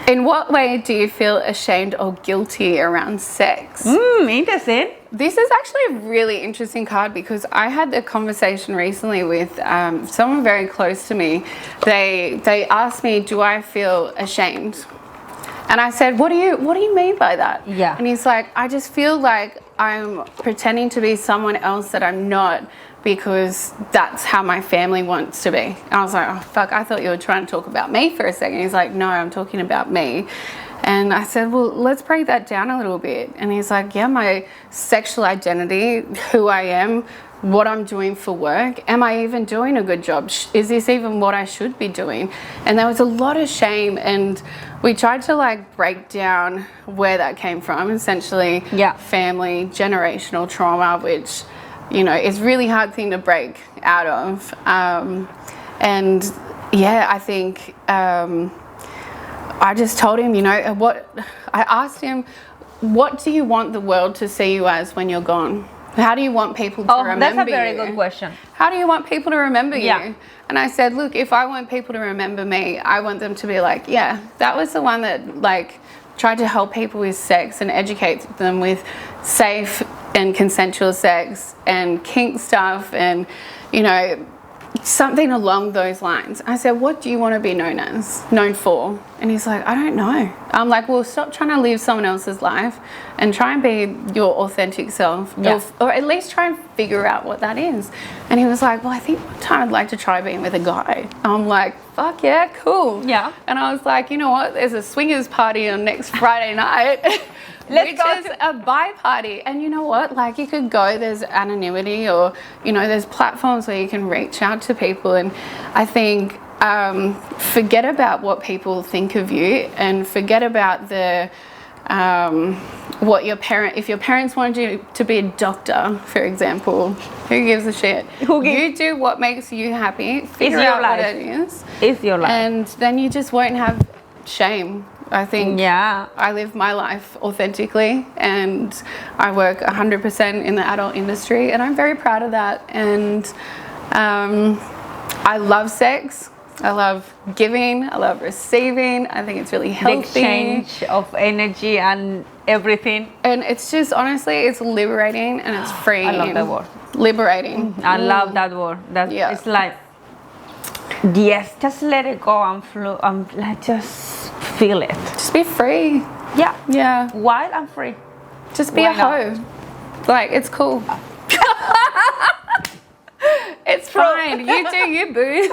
In what way do you feel ashamed or guilty around sex? Interesting. This is actually a really interesting card because I had a conversation recently with someone very close to me. They asked me, do I feel ashamed? And I said, what do you mean by that? Yeah. And he's like, I just feel like I'm pretending to be someone else that I'm not because that's how my family wants to be. And I was like, oh fuck, I thought you were trying to talk about me for a second. He's like, no, I'm talking about me. And I said, well, let's break that down a little bit. And he's like, yeah, my sexual identity, who I am, what I'm doing for work. Am I even doing a good job? Is this even what I should be doing? And there was a lot of shame, and we tried to like break down where that came from. Essentially, family, generational trauma, which, you know, is really hard thing to break out of. And yeah, I think I just told him, you know, I asked him, what do you want the world to see you as when you're gone? How do you want people to remember you? That's a very good question. How do you want people to remember Yeah. you? And I said, look, if I want people to remember me, I want them to be like, yeah, that was the one that like tried to help people with sex and educate them with safe and consensual sex and kink stuff and, you know, something along those lines. I said, what do you want to be known for? And he's like, I don't know. I'm like, well, stop trying to live someone else's life and try and be your authentic self, or at least try and figure out what that is. And he was like, well, I think one time I'd like to try being with a guy. I'm like, fuck yeah, cool. Yeah. And I was like, you know what? There's a swingers party on next Friday night. Which is a bi party. And you know what? Like, you could go, there's anonymity, or, you know, there's platforms where you can reach out to people. And I think forget about what people think of you, and forget about the if your parents wanted you to be a doctor, for example, who gives a shit? You do what makes you happy, figure out what it is. It's your life. And then you just won't have shame. I think I live my life authentically, and I work 100% in the adult industry, and I'm very proud of that. And I love sex. I love giving. I love receiving. I think it's really healthy. The exchange of energy and everything. And it's just, honestly, it's liberating and it's freeing. I love that word. Liberating. I love that word. It's like, yes, just let it go and flow. Like, just feel it. Just be free. Yeah. Yeah. Wild and free. Just be a hoe. Like, it's cool. It's fine. You do you, boo.